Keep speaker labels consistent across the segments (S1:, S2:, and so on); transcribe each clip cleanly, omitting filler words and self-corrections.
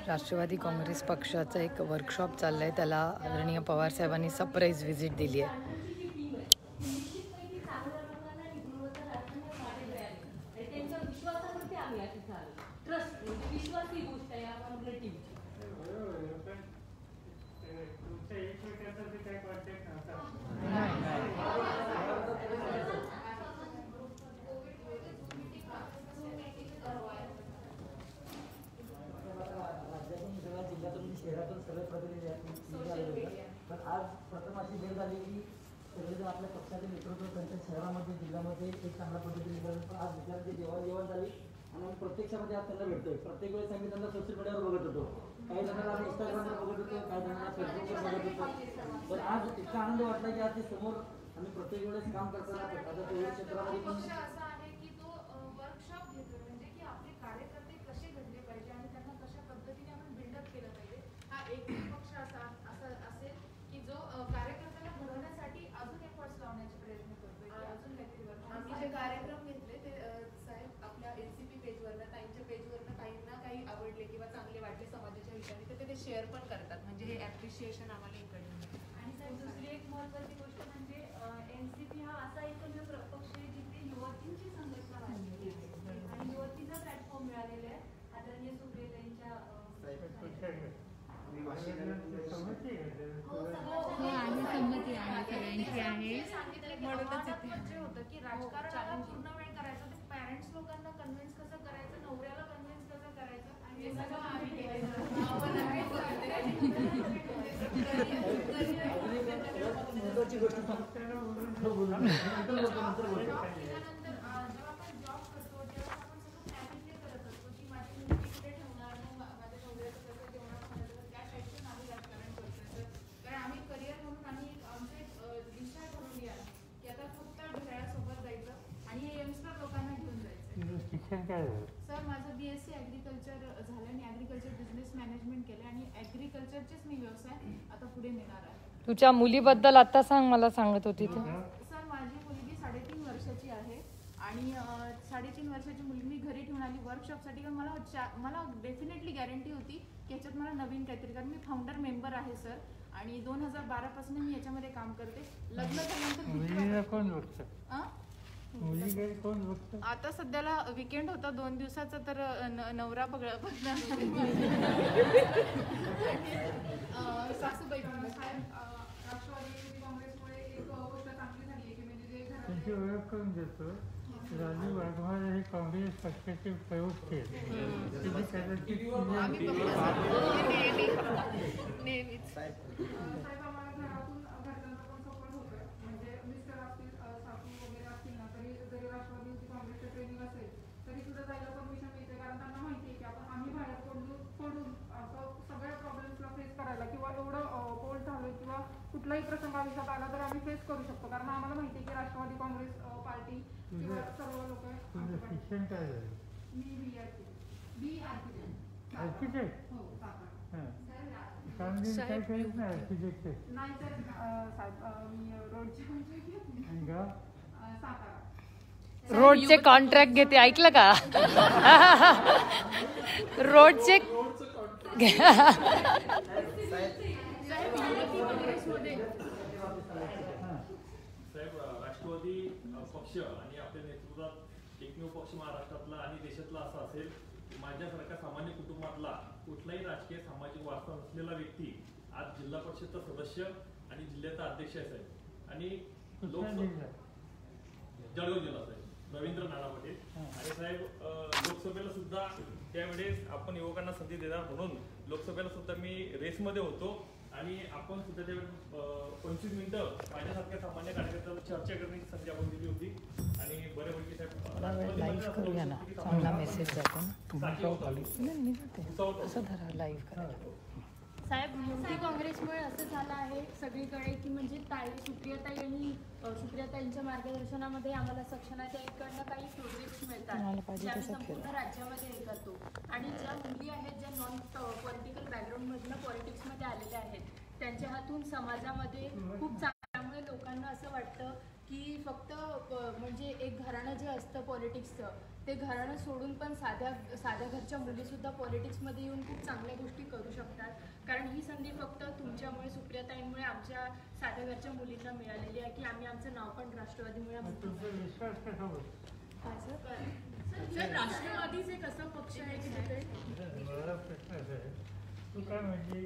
S1: राष्ट्रवादी काँग्रेस पक्षाचं एक वर्कशॉप चाललं आहे, त्याला आदरणीय पवारसाहेबांनी सरप्राईज व्हिजिट दिली आहे.
S2: शहरातून सगळे प्रतिनिधी पण आज प्रथम अशी वेळ झाली की सगळेजण आपल्या पक्षाचे नेतृत्व त्यांच्या शहरामध्ये जिल्ह्यामध्ये एक चांगल्या पद्धतीने करत, पण आज विचारांची देवाणघेवाण झाली आणि आम्ही प्रत्यक्षामध्ये आज त्यांना भेटतोय. प्रत्येक वेळेस आम्ही त्यांना सोशल मीडियावर बघत होतो, काही जणांना आम्ही इंस्टाग्रामवर बघत होतो, काही जणांना फेसबुकवर बघत होतो, पण आज इतका आनंद वाटला की आज ते समोर आम्ही प्रत्येक वेळेस काम करताना आता तेवढ्या क्षेत्रामध्ये पण
S3: कार्यक्रम घेतले ते साहेब आपल्या एनसीपी पेजवरनं ताईंच्या पेजवरनं काहींना काही आवडले किंवा चांगले वाटले समाजाच्या विचाराने तर ते शेअर पण करतात, म्हणजे हे ॲप्रिशिएशन आम्हाला इकडे.
S4: आणि साहेब दुसरी एक महत्त्वाची गोष्ट म्हणजे एनसीपी हा असा एकमेव पक्ष आहे जिथे युवतींची संघटना वाढलेली आहे आणि युवतीचा प्लॅटफॉर्म मिळालेला आहे. आदरणीय सुप्रियाताईंच्या
S5: संमती आहे सगळ्यांची आहे.
S4: म्हणूनच होतं की राजकारणाला पूर्ण वेळ करायचं, ते पॅरेंट्स लोकांना कन्व्हिन्स कसं करायचं, नवऱ्याला कन्व्हिन्स कसं करायचं आणि हे सगळं आम्ही
S2: महत्वाची गोष्ट
S3: सर माझं BSc ॲग्रिकल्चर झालं आणि ॲग्रिकल्चर बिझनेस मॅनेजमेंट केलं आणि ॲग्रिकल्चरचेच मी व्यवसाय आता पुढे नेणार आहे.
S1: तुझ्या मुलीबद्दल आता सांग, मला सांगत होती तू.
S3: सर माझी मुलगी 3.5 वर्षाची आहे आणि 3.5 वर्षाची मुलगी मी घरी ठेवून आली वर्कशॉपसाठी, कारण मला डेफिनेटली गॅरंटी होती की याच्यात मला नवीन काहीतरी, कारण मी फाउंडर मेंबर आहे सर आणि 2012 पासून मी याच्यामध्ये काम करते. लग्न झाल्यानंतर आता सध्याला विकेंड होता 2 दिवसाचा, तर नवरा बघणं सासूबाई साहेब राष्ट्रवादी काँग्रेसमुळे एक गोष्ट चांगली झाली आहे की म्हणजे जे
S6: त्यांची ओळख करून देतो. राजू वाघमारे हे काँग्रेस पक्षाचे प्रवक्ते
S3: नेहमीच
S7: कुठलाही प्रसंग आयुष्यात आला तर आम्ही फेस करू शकतो, कारण आम्हाला माहिती आहे की राष्ट्रवादी काँग्रेस पार्टी किंवा सर्व लोक.
S6: शिक्षण काय झालं?
S7: मी बी आर्किटेक्ट. हो,
S6: काय करत नाही आर्किटेक्ट?
S7: नाही सर साहेब, मी रोडची सातारा
S1: रोडचे कॉन्ट्रॅक्ट घेते, ऐकलं का? रोडचे
S8: साहेब राष्ट्रवादी पक्ष आणि आपल्या नेतृत्वात एकमेव पक्ष महाराष्ट्रातला आणि देशातला असा असेल की माझ्यासारख्या सामान्य कुटुंबातला कुठलाही राजकीय सामाजिक वारसा नसलेला व्यक्ती आज जिल्हा परिषदचा सदस्य आणि जिल्ह्याचा अध्यक्ष आहे साहेब. आणि जळगाव जिल्हा साहेब रवींद्र नाना पटेल. आणि साहेब लोकसभेला सुद्धा त्यावेळेस आपण युवकांना संधी देणार म्हणून लोकसभेला सुद्धा मी रेसमध्ये होतो आणि आपण सुद्धा त्यावेळेस 25 मिनिटं माझ्यासारख्या सामान्य कार्यकर्त्याला चर्चा करण्याची संधी आपण दिली होती. आणि बऱ्यापैकी साहेब
S1: लाईव्ह करूया ना, चांगला मेसेज जातो ना, असं धरा लाईव्ह करायला.
S4: साहेब युवती काँग्रेसमुळे असं झालं आहे सगळीकडे की म्हणजे सुप्रियाताई आणि सुप्रियाताईंच्या मार्गदर्शनामध्ये आम्हाला सक्षमाच्या इकडनं काही प्रोजेक्ट्स मिळतात जे आम्ही संपूर्ण राज्यामध्ये हे करतो. आणि ज्या मुली आहेत ज्या नॉन पॉलिटिकल बॅकग्राऊंडमधनं पॉलिटिक्समध्ये आलेल्या आहेत त्यांच्या हातून समाजामध्ये खूप त्यामुळे लोकांना असं वाटतं की फक्त म्हणजे एक घराणं जे असतं पॉलिटिक्सचं, ते घराणं सोडून पण साध्या घरच्या मुलीसुद्धा पॉलिटिक्समध्ये येऊन खूप चांगल्या गोष्टी करू शकतात. कारण ही संधी फक्त तुमच्यामुळे, सुप्रियाताईंमुळे आमच्या साध्या घरच्या मुलींना मिळालेली आहे की आम्ही आमचं नाव पण राष्ट्रवादीमुळे
S6: तुमचा विश्वास कसा बसतो?
S4: सर, राष्ट्रवादीच एक असा पक्ष आहे की जिथे
S6: मला प्रश्न असा आहे, तू काय म्हणजे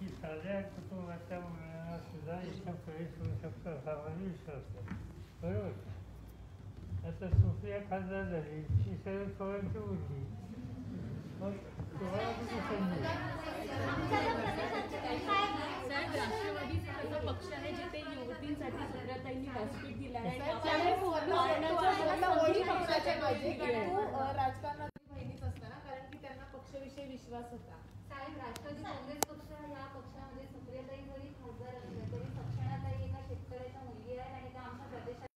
S6: की साध्या कुटुंबाच्या मुलांना सुद्धा इथं प्रवेश होऊ शकतो असा मला विश्वास आहे, बरोबर? आता सुप्रिया खासदार झाली, ती शरद पवारांची मुलगी, मग तुम्हाला किती संधी?
S4: साहेब, राष्ट्रवादीच एक असा पक्ष आहे जिथे युवतींसाठी सुप्रियाताईंनी व्यासपीठ दिलं आहे.
S3: राजकारणात बहिणीच असताना कारण की त्यांना पक्षाविषयी विश्वास होता.
S5: साहेब, राष्ट्रवादी काँग्रेस पक्ष या पक्षामध्ये सुप्रियाताई जरी खासदार असल्या तरी सक्षणाताई एका शेतकऱ्याच्या मुलगी आहेत आणि त्या आमच्या प्रदेशात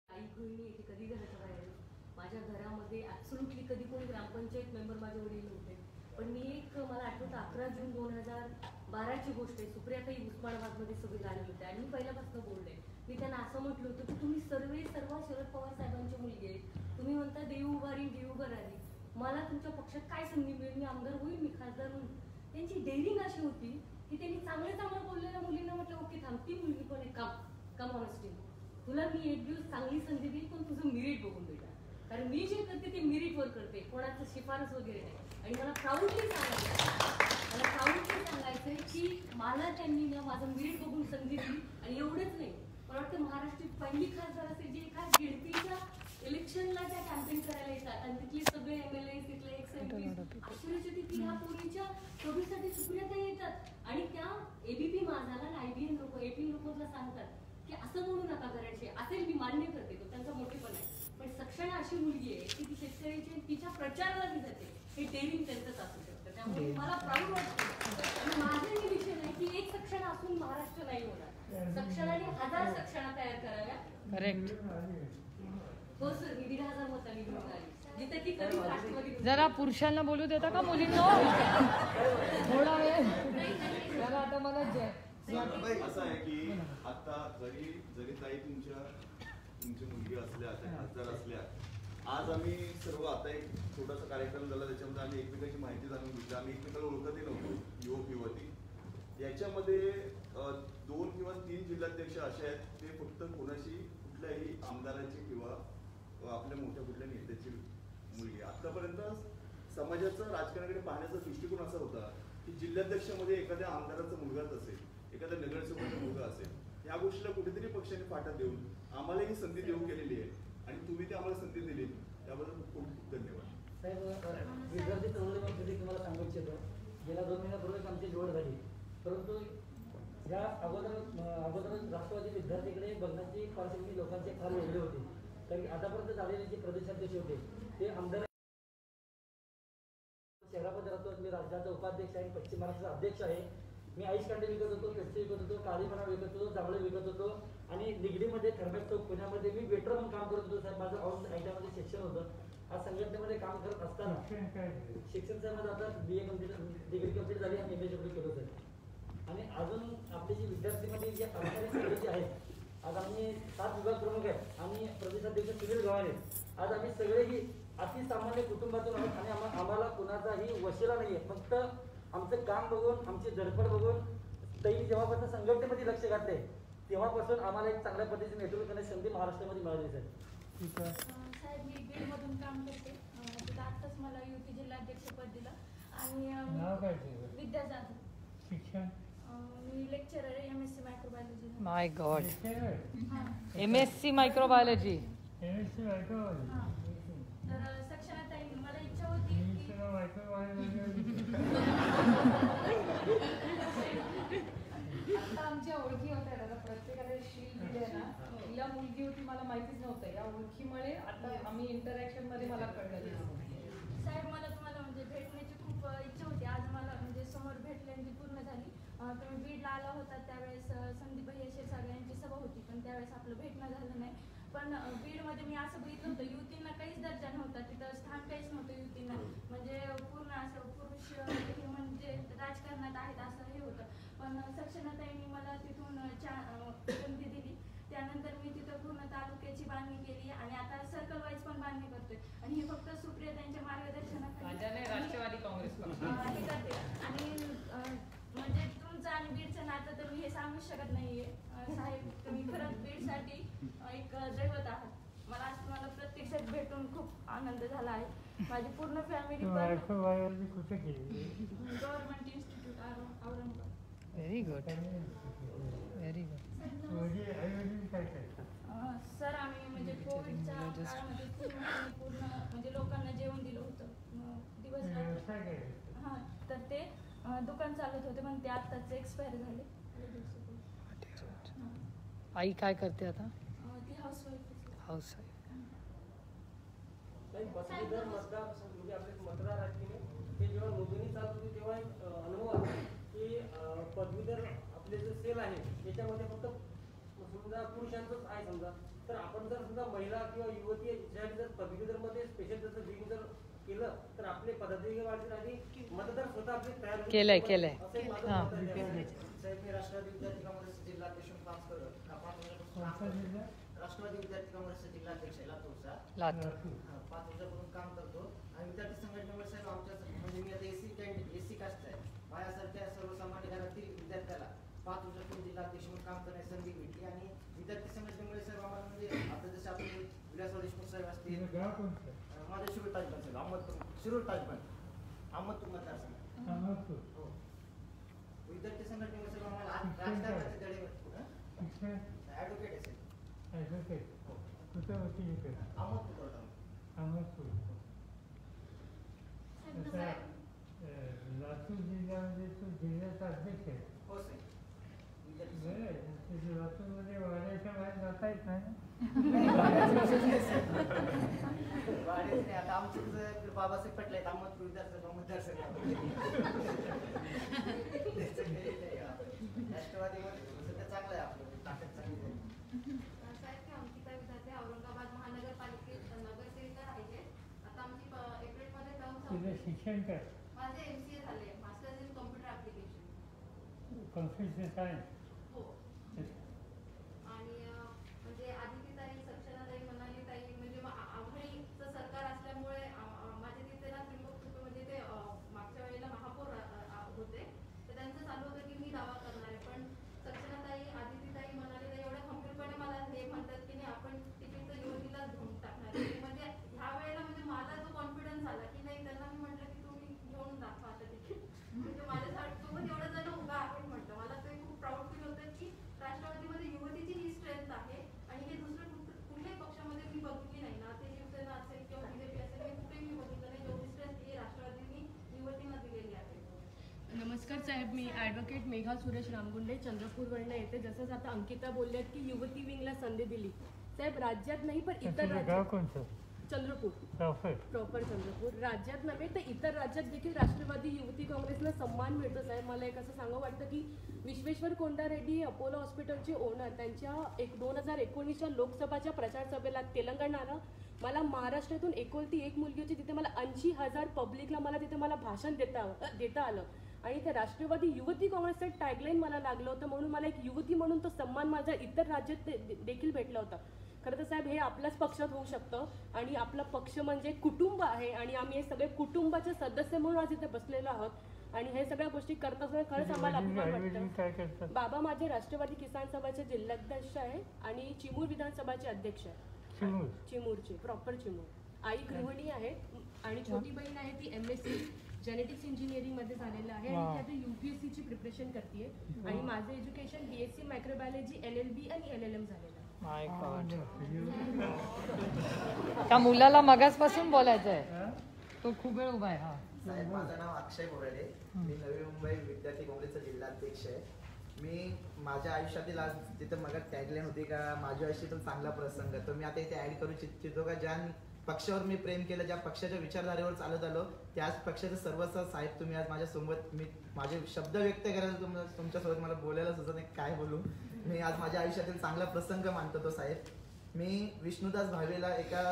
S9: आई गृहिणी येते, कधी घराच्या बाहेर. माझ्या घरामध्ये ॲब्सोल्युटली कधी कोणी ग्रामपंचायत मेंबर माझे वडील नव्हते, पण मी मला आठवतं 11 जून 2012ची गोष्ट आहे. सुप्रियाताई उस्मानाबादमध्ये सगळे झाले होते आणि मी पहिल्यापासून बोलले. मी त्यांना असं म्हटलं होतं की तुम्ही सर्व शरद पवार साहेबांची मुलगी आहे, तुम्ही म्हणता देऊ उभारी देऊ करारी, मला तुमच्या पक्षात काय संधी मिळेल, मी आमदार होईल, मी खासदार होईल. त्यांची डेअरिंग अशी होती की त्यांनी चांगलं बोललेल्या मुलींना म्हटलं ओके थांब, ती मुलगी पण एक कम ऑनेस्टी, तुला मी एक दिवस चांगली संधी देईल, पण तुझं मेरिट बघून बेटा. कारण मी जे करते ते मेरिटवर करते, कोणाचं शिफारस वगैरे नाही. आणि मला प्राऊडली सांगायचंय की मला त्यांनी ना माझं मेरिट बघून संधी दिली. आणि एवढंच नाही, मला वाटतं महाराष्ट्रात पहिली खासदार असेल जे एका झेडपीच्या इलेक्शनला त्या कॅम्पेन करायला येतात आणि तिथले सगळे MLA, तिथले एक्स-MP आश्चर्यचकित की ह्या पोरीच्या शोधीसाठी सुप्रियाताई येतात आणि त्या ABP माझाला IBN लोक, AP लोकांना सांगतात की असं म्हणू नका घराशी. असेल, मी मान्य करते, तो त्यांचा मोठेपण आहे, पण सक्षणा अशी मुलगी आहे की ती शेतकऱ्याची तिच्या प्रचाराला ती जाते. हे डेअरिंग त्यांचंच असू शकतं. त्यामुळे मला प्राऊड वाटतं. माझं निरीक्षण आहे की एक सक्षणा असून महाराष्ट्र नाही होणार, सक्षणाने 1000 सक्षणा तयार कराव्या.
S1: करेक्ट.
S9: हो सर, मी 1500 मतांनी निवडून आली, जिथे की कधी राष्ट्रवादी.
S1: जरा पुरुषांना बोलू देता का मुलींना? थोडा वेळ जरा. आता मला
S10: असं आहे की आता जरी ताई तुमची मुलगी असल्या, त्या खासदार असल्या, आज आम्ही सर्व आता एक छोटासा कार्यक्रम झाला, त्याच्यामध्ये आम्ही एकमेकांची माहिती जाणून घेतली. आम्ही एकमेकाला ओळखतही नव्हतो, युवक युवती. याच्यामध्ये 2 किंवा 3 जिल्हाध्यक्ष असे आहेत ते फक्त कोणाशी कुठल्याही आमदाराची किंवा आपल्या मोठ्या कुठल्या नेत्याची मुलगी. आतापर्यंत समाजाचा राजकारणाकडे पाहण्याचा दृष्टिकोन असा होता की जिल्हाध्यक्षामध्ये एखाद्या आमदाराचा मुलगाच असेल, एखाद्या नगरसेवकाचा मुलगा असेल. या गोष्टीला कुठेतरी पक्षाने फाटा देऊन आम्हाला ही संधी देऊ केलेली आहे आणि तुम्ही ती आम्हाला संधी दिली, त्याबद्दल खूप खूप धन्यवाद.
S2: साहेब, विद्यार्थी चळवळीमध्ये तुम्हाला सांगू इच्छितो, गेल्या 2 महिन्यापूर्वीच आमची निवड झाली, परंतु या अगोदर राष्ट्रवादी विद्यार्थीकडे बघण्याची पार्श्वभूमी लोकांची फार वेगळी होती. कारण आतापर्यंत झालेले जे प्रदेशाध्यक्ष होते ते आमदार शहरामध्ये राहतो, मी राज्याचा उपाध्यक्ष आहे, पश्चिम महाराष्ट्राचा अध्यक्ष आहे. मी आईस कांडे विकत होतो, पेप्सी विकत होतो, काळीपणा विकत होतो, जांभळे विकत होतो आणि निगडीमध्ये थर्मस चौक पुण्यामध्ये मी वेटर म्हणून काम करत होतो. साहेब, माझं ऑन आयटीमध्ये शिक्षण होतं. आज संघटनेमध्ये काम करत असताना शिक्षण सर माझं आता BA कम्प्लीट, डिग्री कम्प्लीट झाली आणि MA कम्प्लीट केलं सर. आणि अजून आपले जे विद्यार्थीमध्ये जे अधिकारी सगळे आहेत, आज आम्ही 7 विभाग प्रमुख आहेत आणि प्रदेशाध्यक्ष सुनील गव्हाणे. आज आम्ही सगळेही अतिसामान्य कुटुंबातून आहोत आणि आम्हाला कुणाचाही वशिला नाहीये. फक्त आमचं काम बघून, आमची धडपड बघून ताईंनी जेव्हापासून संघटनेमध्ये लक्ष घातले तेव्हापासून आम्हाला एक चांगल्या पद्धतीने नेतृत्व करण्याची संधी महाराष्ट्रामध्ये मिळाली सर.
S4: साहेब, मी बीडमधून काम करते. तिथं आत्ताच मला युपी जिल्हाध्यक्षपद दिलं आणि
S6: नाव काय ते?
S4: विद्या जाधव.
S6: शिक्षण?
S4: मी लेक्चरर आहे MSc microbiology.
S1: My god. MSc microbiology.
S6: MSc microbiology.
S4: तर सक्षणाताई, मला इच्छा होती की
S3: आता आमच्या ओळखी होत्या दादा, प्रत्येकाला शील दिले ना. या मुलगी होती मला माहितीच नव्हतं, या ओळखीमुळे आता आम्ही इंटरॅक्शन मध्ये मला कळलं.
S4: साहेब, मला तुम्हाला म्हणजे भेटण्याची खूप इच्छा होती. आज मला म्हणजे समोर भेटल्याची पूर्ण झाली. तुम्ही बीडला आला होता त्यावेळेस संदीप भैया क्षीरसागर यांची सभा होती, पण त्यावेळेस आपलं भेटणं झालं नाही. पण बीडमध्ये मी असं बघितलं होतं, युवतींना काहीच दर्जा नव्हता, तिथं स्थान काहीच नव्हतं युवतींना. म्हणजे पूर्ण असं पुरुष हे म्हणजे राजकारणात आहेत असं हे होतं. पण सक्षणाताईंनी मला तिथून संधी दिली आनंद झाला आहे. माझी पूर्ण फॅमिली पण
S6: मायक्रोबायोलॉजी कुठे केली?
S3: Government institute Aurangabad.
S1: Very good very good.
S6: म्हणजे आईवडील काय करतात?
S4: सर आम्ही म्हणजे कोविडच्या काळामध्ये पूर्ण म्हणजे लोकांना जेवण दिलं होतं दिवसभर.
S6: व्यवसाय काय करतात?
S4: हां तर ते दुकान चालत होते पण ते आत्ताच एक्सपायर झाले.
S1: आई काय करते आता?
S4: ती हाऊसवाईफ.
S1: House wife.
S2: पदवीधर मतदार म्हणजे आपले मतदार आहेत की नाही, ते जेव्हा नोंदणी चालू होती तेव्हा एक अनुभव आला की पदवीधर आपले जे सेल आहे त्याच्यामध्ये फक्त समजा पुरुषांचंच आहे समजा, तर आपण जर समजा महिला किंवा युवती जर पदवीधरमध्ये स्पेशल जसं बिल जर केलं तर आपले पदाधिकारी वाढतील आणि मतदार स्वतः आपले तयार होतील.
S1: केलंय
S2: असं एक माझं
S1: हां.
S2: मत आहे. साहेब, मी राष्ट्रवादी विद्यार्थी काँग्रेसचे जिल्हाध्यक्ष काम करत राष्ट्रवादी विद्यार्थी काँग्रेसचा जिल्हाध्यक्ष आहे लातूरचा.
S1: लातूर.
S2: 5 वर्षापासून काम करतो आणि विद्यार्थी संघटनेमुळे साहेब आमच्या म्हणजे मी आता एसी कास्ट आहे, माझ्यासारख्या सर्वसामान्य घरातील विद्यार्थ्याला 5 वर्षापासून जिल्हाध्यक्ष म्हणून काम करण्याची संधी भेटली आणि विद्यार्थी संघटनेमुळे साहेब आम्हाला म्हणजे आता जसे आपण विलासराव देशमुख साहेब असतील, माझे शिरूर ताजबन साहेब, अहमदपूर शिरूर ताजबन अहमदपूर मतदारसंघ. हो, विद्यार्थी संघटनेमुळे साहेब आम्हाला राजकारणाचे धडे ॲडव्होकेट आहे साहेब.
S6: ॲडव्होकेट कुठं होती इथे?
S2: अहमदपूर.
S6: अहमदपूर. लातूर जिल्ह्यामध्ये तू जिल्ह्याचा अध्यक्ष आहे?
S2: हो साहेब.
S6: बरं, लातूरमध्ये वाड्याच्या बाहेर जाता येत नाही ना?
S2: आता आमचे बाबासाहेब पटले आहेत अहमदपूर मतदारसंघ राष्ट्रवादीमध्ये सध्या चांगलं आहे आपलं, ताकद चांगली आहे.
S5: साहेब, अंकिता विधाते औरंगाबाद महानगरपालिकेत नगरसेविका राहिले. आता आमची एप्रिलमध्ये टर्म
S6: तुझं शिक्षण काय?
S5: माझे MCA झाले, masters in computer application.
S6: Computer science.
S5: हो. आणि म्हणजे आदिती ताई, सक्षणाताई, मनाली ताई म्हणजे आघाडीचं सरकार असल्यामुळे माझे तिथे ना त्रिमुख म्हणजे ते मागच्या वेळेला महापौर होते, तर त्यांचं चालू होतं की मी दावा करणार आहे, पण सक्षणाताई, आदिती ताई, मनाली ताई एवढ्या खंबीरपणे मला हे म्हणतात की नाही आपण तिकीटचं युवतीला घेऊन टाकणार आहे. म्हणजे ह्या वेळेला म्हणजे माझा जो कॉन्फिडन्स आला की नाही, त्यांना मी म्हटलं की तुम्ही घेऊन दाखवा आता तिकीट. म्हणजे माझ्यासोबत एवढं जण उभा आहे म्हटलं, मला ते खूप प्राऊड फील होतं की राष्ट्रवादीमध्ये युवतीची ही स्ट्रेंथ आहे आणि हे दुसरं कुठल्याही पक्षामध्ये मी बघितली नाही ना, ते शिवसेना असेल किंवा BJP असेल, हे कुठेही मी बघितलं नाही, जेवढी स्ट्रेंथ ही राष्ट्रवादीने युवतींना दिलेली आहे.
S9: नमस्कार साहेब, मी ॲडव्होकेट मेघा सुरेश रामगुंडे चंद्रपूरवरनं येते. जसंच आता अंकिता बोलल्यात की युवती विंगला संधी दिली. साहेब, राज्यात नाही पण इतर राज्यात.
S6: कोणतं?
S9: चंद्रपूर प्रॉपर चंद्रपूर. राज्यात नव्हे तर इतर राज्यात देखील राष्ट्रवादी युवती काँग्रेसला सन्मान मिळतो. साहेब, मला एक असं सांगावं वाटतं की विश्वेश्वर कोंडा रेड्डी अपोलो हॉस्पिटलचे ओनर त्यांच्या 2019च्या लोकसभाच्या प्रचार सभेला तेलंगणाला मला महाराष्ट्रातून एकोलती एक मुलगी होती, तिथे मला 80,000 पब्लिकला मला तिथे मला भाषण देता आलं आणि ते राष्ट्रवादी युवती काँग्रेसचं टॅगलाईन मला लागलं होतं, म्हणून मला एक युवती म्हणून तो सन्मान माझा इतर राज्यात देखील भेटला होता. खरं तर साहेब, हे आपल्याच पक्षात होऊ शकतं आणि आपला पक्ष म्हणजे कुटुंब आहे आणि आम्ही हे सगळे कुटुंबाचे सदस्य म्हणून आज इथे बसलेलो आहोत आणि हे सगळ्या गोष्टी करत असताना खरंच आम्हाला अभिमान वाटतं. बाबा माझे राष्ट्रवादी किसान सभाचे जिल्हाध्यक्ष आहे आणि चिमूर विधानसभाचे अध्यक्ष आहे. चिमूरचे प्रॉपर चिमूर. आई गृहिणी आहे आणि छोटी बहीण आहे ती MSc जेनेटिक्स इंजिनिअरिंगमध्ये झालेलं आहे आणि ती आता UPSCची प्रिपरेशन करते आणि माझं एज्युकेशन BSc मायक्रोबायोलॉजी LLB आणि LLM झालेलं आहे.
S1: माय गॉड. त्या मुलाला मगासपासून बोलायचं आहे, तो खूप वेळ उभा आहे. हा
S11: साहेब, माझं नाव अक्षय बोराडे, मी नवी मुंबई विद्यार्थी काँग्रेसचा जिल्हाध्यक्ष आहे. मी माझ्या आयुष्यातील आज तिथं मग टॅगलाईन होती का माझ्या आयुष्यातील चांगला प्रसंग, तो मी आता इथे ऍड करू इच्छितो का ज्या पक्षावर मी प्रेम केलं, ज्या पक्षाच्या विचारधारेवर चालत आलो त्याच पक्षाचे सर्वस्व साहेब तुम्ही आज माझ्यासोबत. मी माझे शब्द व्यक्त करायला तुमच्यासोबत मला बोलायला सुचत नाही, काय बोलू. मी आज माझ्या आयुष्यातील चांगला प्रसंग मानतो तो साहेब. मी विष्णुदास भावेला एका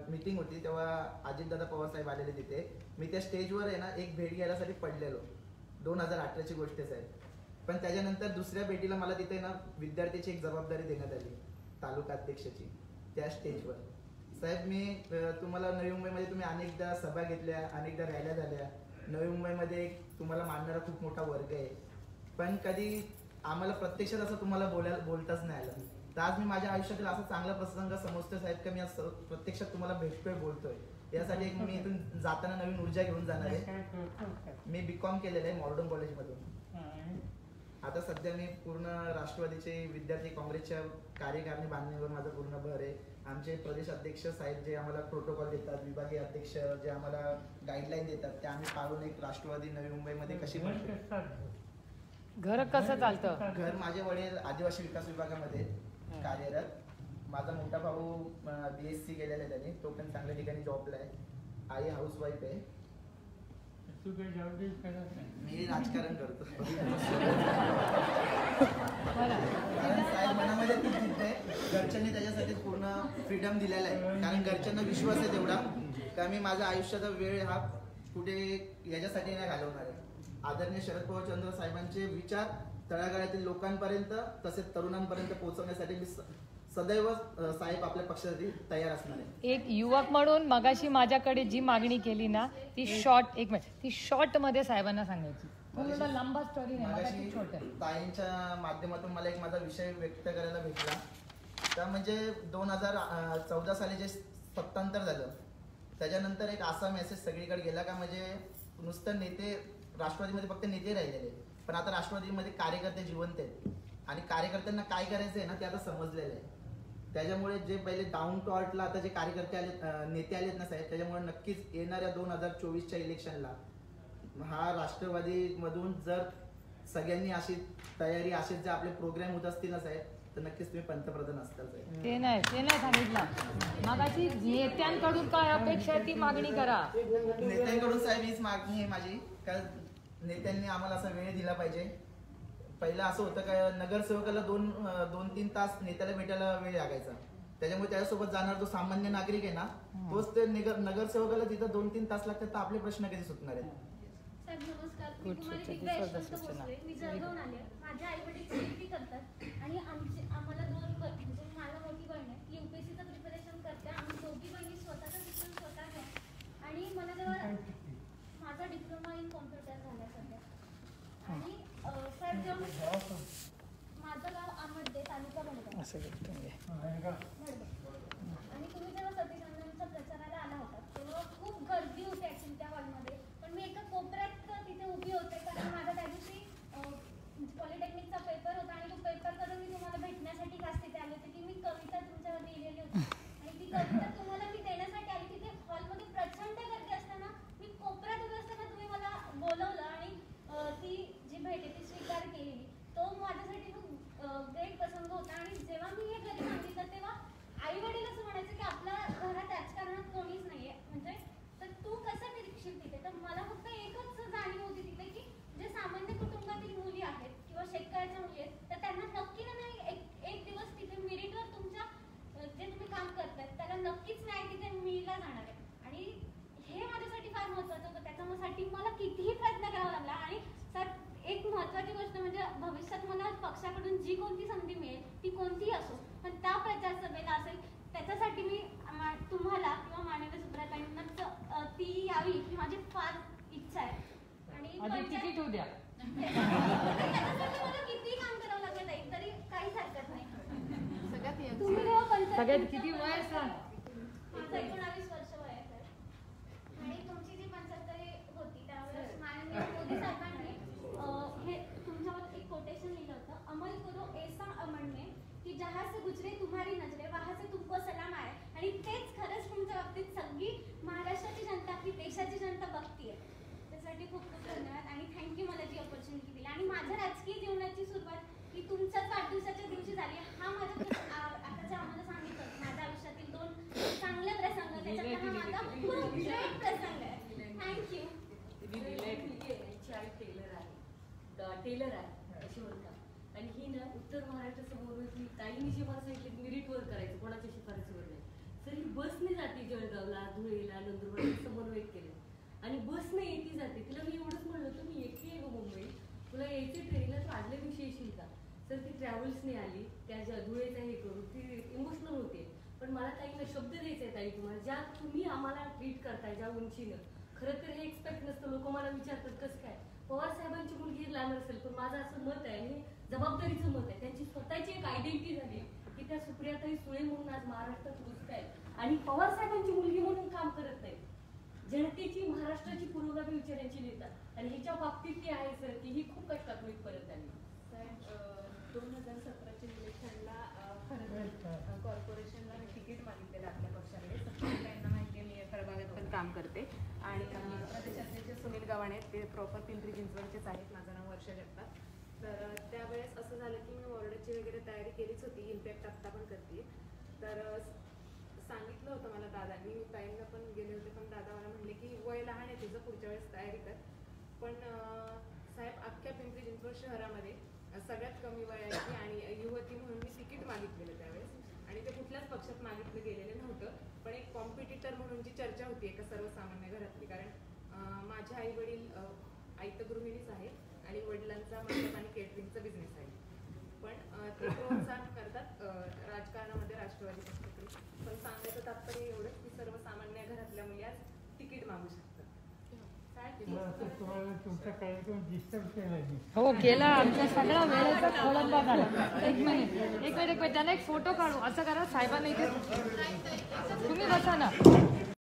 S11: मीटिंग होती तेव्हा अजितदादा पवार साहेब आलेले तिथे. मी त्या स्टेजवर आहे ना एक भेट घ्यायसाठी पडलेलो, 2018ची गोष्ट आहे साहेब. पण त्याच्यानंतर दुसऱ्या भेटीला मला तिथे ना विद्यार्थ्याची एक जबाबदारी देण्यात आली, तालुका अध्यक्षाची, त्या स्टेजवर. साहेब, मी तुम्हाला नवी मुंबईमध्ये तुम्ही अनेकदा सभा घेतल्या, अनेकदा रॅल्या झाल्या. नवी मुंबईमध्ये तुम्हाला मानणारा खूप मोठा वर्ग आहे, पण कधी आम्हाला प्रत्यक्षात असं तुम्हाला बोलताच नाही आलं. तर आज मी माझ्या आयुष्यातील असा चांगला प्रसंग समजतोय साहेब का मी आज प्रत्यक्षात तुम्हाला भेटतोय बोलतोय. यासाठी एक मी इथून जाताना नवीन ऊर्जा घेऊन जाणार आहे. मी बीकॉम केलेलं आहे मॉडर्न कॉलेजमधून. आता सध्या मी पूर्ण राष्ट्रवादीचे विद्यार्थी काँग्रेसच्या कार्यकारिणी बांधणीवर माझं पूर्ण भर आहे. आमचे प्रदेश अध्यक्ष साहेब जे आम्हाला प्रोटोकॉल देतात, विभागीय अध्यक्ष जे आम्हाला गाईडलाईन देतात, ते आम्ही पाळून एक राष्ट्रवादी नवी मुंबईमध्ये कशी बनते.
S1: घर कसं चालतं?
S11: घर माझे वडील आदिवासी विकास विभागामध्ये कार्यरत. माझा मोठा भाऊ BSc केलेला आहे त्याने, तो पण चांगल्या ठिकाणी जॉबला आहे. आई हाऊसवाईफ आहे. मी राजकारण करतो. कारण साहेब मनामध्ये खूप जिद्द आहे. घरच्यांनी त्याच्यासाठी पूर्ण फ्रीडम दिलेला आहे. कारण घरच्यांना विश्वास आहे तेवढा का मी माझा आयुष्याचा वेळ हा कुठे याच्यासाठी नाही घालवणार आहे. आदरणीय शरद पवार चंद्र साहेबांचे विचार तळागाळातील लोकांपर्यंत तसेच तरुणांपर्यंत पोहोचवण्यासाठी मी सदैव साहेब आपल्या पक्षासाठी तयार असणार आहे.
S1: एक युवक म्हणून मगाशी माझ्याकडे जी मागणी केली ना ती शॉर्ट मध्ये साहेबांना सांगायची. लंबा स्टोरी नाही,
S11: ताईंच्या माध्यमातून मला एक माझा विषय व्यक्त करायला भेटला. तर म्हणजे 2014 साली जे सत्तांतर झालं त्याच्यानंतर एक असा मेसेज सगळीकडे गेला का म्हणजे नुसतं नेते राष्ट्रवादीमध्ये फक्त नेते राहिलेले, पण आता राष्ट्रवादीमध्ये कार्यकर्ते जिवंत आहेत आणि कार्यकर्त्यांना काय करायचं आहे ना ते आता समजलेलं आहे. त्याच्यामुळे जे पहिले डाऊन टू अर्थला आता जे कार्यकर्ते आले, नेते आलेत ना साहेब, त्याच्यामुळे नक्कीच येणाऱ्या 2024च्या इलेक्शनला हा राष्ट्रवादी मधून जर सगळ्यांनी अशी तयारी, असेच जे आपले प्रोग्राम होत असतील ना साहेब, तर नक्कीच तुम्ही पंतप्रधान असताल साहेब.
S1: ते नाही सांगितलं. मगाशी नेत्यांकडून काय अपेक्षा ती मागणी करा.
S11: नेत्यांकडून साहेब हीच मागणी आहे माझी का नेत्यांनी आम्हाला असा वेळ दिला पाहिजे. पहिलं असं होतं का नगरसेवकाला 2-3 तास नेत्याला भेटायला वेळ लागायचा. त्याच्यामुळे त्याच्यासोबत जाणार जो सामान्य नागरिक आहे ना तोच ते नगरसेवकाला तिथं 2-3 तास लागतात. तर आपले प्रश्न कधी सुटणार आहेत?
S4: साहेब नमस्कार, मी तुम्हाला दिव्या यशवंत भोसले. मी जळगावून आले. माझे आई वडील CET करतात आणि आम्हाला 2 म्हणजे मला मोठी बहीण आहे, UPSCचं प्रिपरेशन करते. आम्ही दोघी बहिणी स्वतःचं शिक्षण स्वतः घ्या आणि मला जेव्हा माझा डिप्लोमा इन कॉम्प्युटर झाला सध्या. आणि साहेब जेव्हा माझं गाव आमडदे, तालुका भडगाव. आणि तुम्ही जेव्हा सतीकांदांच्या प्रचाराला आला होता तेव्हा खूप गर्दी होती ऍक्च्युली त्या हॉलमध्ये. पण मी एका कोपऱ्यात तिथे उभी होते कारण माझा त्या दिवशी पॉलिटेक्निकचा पेपर होता आणि तो पेपर करून मी तुम्हाला भेटण्यासाठी खास तिथे आले होते की मी कविता तुमच्यावर लिहिलेली होती आणि ती कविता तुम्हाला मी देण्यासाठी आली. तिथे हॉलमध्ये प्रचंड गर्दी असताना मी कोपऱ्यात उभी असताना तुम्ही मला बोलवलं आणि ती जी भेट आहे ती स्वीकार केलेली. तो माझ्यासाठी खूप ग्रेट प्रसंग होता. आणि जेव्हा मी हे घरी सांगितलं तेव्हा आई वडील असं म्हणायचं की आपल्या घरात राजकारणात कोणीच नाहीये, म्हणजे तर तू कसं निरीक्षण तिथे. तर मला फक्त एकच जाणीव होती तिथे की जे सामान्य कुटुंबातील मुली आहेत किंवा शेतकऱ्याच्या मुली आहेत तर त्यांना नक्की ना नाही एक दिवस तिथे मेरिटवर तुमच्या जे तुम्ही काम करताय त्याला नक्कीच नाही तिथे मिळला जाणार आहे. आणि हे माझ्यासाठी फार महत्वाचं होतं. त्याच्यासाठी मला कितीही प्रयत्न करावा लागला. आणि सर एक महत्वाची गोष्ट म्हणजे भविष्यात मला पक्षाकडून जी कोणती संधी मिळेल ती कोणतीही असो पण त्या प्रचार सभेला असेल त्याच्यासाठी मी तुम्हाला किंवा माननीय सुप्रियाताईंना ती यावी ही माझी फार इच्छा आहे. आणि
S1: तिकीट होऊ द्या.
S4: त्याच्यासाठी मला कितीही काम करावं लागलं नाही तरी काहीच हरकत नाही.
S1: सगळ्यात किती वय आहे सर?
S4: माझं 19 वर्ष वय आहे सर. आणि तुमची जी 75 होती त्यावेळेस माननीय मोदी साहेबांनी हे तुमच्यावर एक कोटेशन लिहिलं होतं, अमल करो ऐसा अमन की जहाँ से गुजरे तुम्हारी नजरे वहाँ से तुमको सलाम आहे. आणि तेच खरंच तुमच्या बाबतीत सगळी महाराष्ट्राची जनता आपली देशाची जनता बघतीये. त्यासाठी खूप खूप धन्यवाद आणि थँक्यू मला जी ऑपॉर्च्युनिटी दिली. आणि माझ्या राजकीय जीवनाची सुरुवात ही तुमच्याच वाढदिवसाच्या दिवशी झाली. हा माझ्या आता जे आम्हाला सांगितलं माझ्या आयुष्यातील 2 चांगले प्रसंग त्याच्यात हा माझा खूप ग्रेट प्रसंग आहे. थँक्यू.
S9: टेलर आहे अशी म्हणतात आणि ही ना उत्तर महाराष्ट्रासमोर ताईंनी जे मला सांगितलं मेरिटवर करायचं कोणाच्या शिफारसीवर नाही. तर ही बसने जाते जळगावला, धुळेला, नंदुरबारला समन्वय केलं आणि बसने येते जाते. तिला मी एवढंच म्हणलं होतं मी एकटी आहे गं मुंबई, तुला यायचे ट्रेनला तू आदल्या दिवशी येशील का. तर ती ट्रॅव्हल्सने आली, त्या धुळेचा हे करून ती इमोशनल होते. पण मला ताईंना शब्द द्यायचा आहे ताई तुम्हाला ज्या तुम्ही आम्हाला ट्रीट करताय ज्या उंचीनं. खरं तर हे एक्सपेक्ट नसतं. लोक मला विचारतात कसं काय पवार साहेबांची मुलगी लहान असेल पण माझं असं मत आहे आणि जबाबदारीचं मत आहे. त्यांची स्वतःची एक आयडेंटिटी झाली की की त्या सुप्रियाताई सुळे म्हणून आज महाराष्ट्रात रुजत आहेत आणि पवार साहेबांची मुलगी म्हणून काम करत नाही. जनतेची महाराष्ट्राची पुरोगामी विचारांची नेता आणि हिच्या बाबतीत ती आहे सर की ही खूप कष्टातून परत आली.
S3: साहेब 2017च्या इलेक्शनला खरं कॉर्पोरेशनला मी तिकीट मागितलेलं आपल्या पक्षाकडे. सत्ताधाऱ्यांना माहिती आहे मी प्रभागात पण काम करते आणि प्रदेशाध्यक्ष सुनील गव्हाणे ते प्रॉपर पिंपरी चिंचवडचेच आहेत. माझं नाव वर्षा जगताप. तर त्यावेळेस असं झालं की मी वॉर्डाची वगैरे तयारी केलीच होती. इम्पॅक्ट आत्ता पण करते. तर सांगितलं होतं मला दादांनी, मी ताईंना पण गेले होते पण दादा मला म्हणले की वय लहान आहे तुझं, पुढच्या वेळेस तयारी कर. पण साहेब अख्ख्या पिंपरी चिंचवड शहरामध्ये सगळ्यात कमी वयाची आणि युवती म्हणून मी तिकीट मागितलेलं त्यावेळेस आणि ते कुठल्याच पक्षात मागितलं गेलेलं नव्हतं. पण एक कॉम्पिटिटर म्हणून जी चर्चा होती एका सर्वसामान्य घरातली, कारण माझे आई वडील आई तर गृहिणीच आहेत आणि वडिलांचा मंडप आणि केटरिंगचा बिझनेस आहे. पण ते प्रोत्साहन करतात राजकारणामध्ये राष्ट्रवादी पक्षाकडे. पण सांगायचं तात्पर्य एवढंच की सर्वसामान्य घरातल्या मुली आज तिकीट मागू शकतात.
S6: तुम्हाला तुमचा कार्यक्रम डिस्टर्ब केला.
S1: हो केला. आमचा सगळा वेळेचा खोळंबा झाला. एक मिनिट त्यांना एक फोटो काढू. असं करा साहेबांना इथे तुम्ही बसा ना.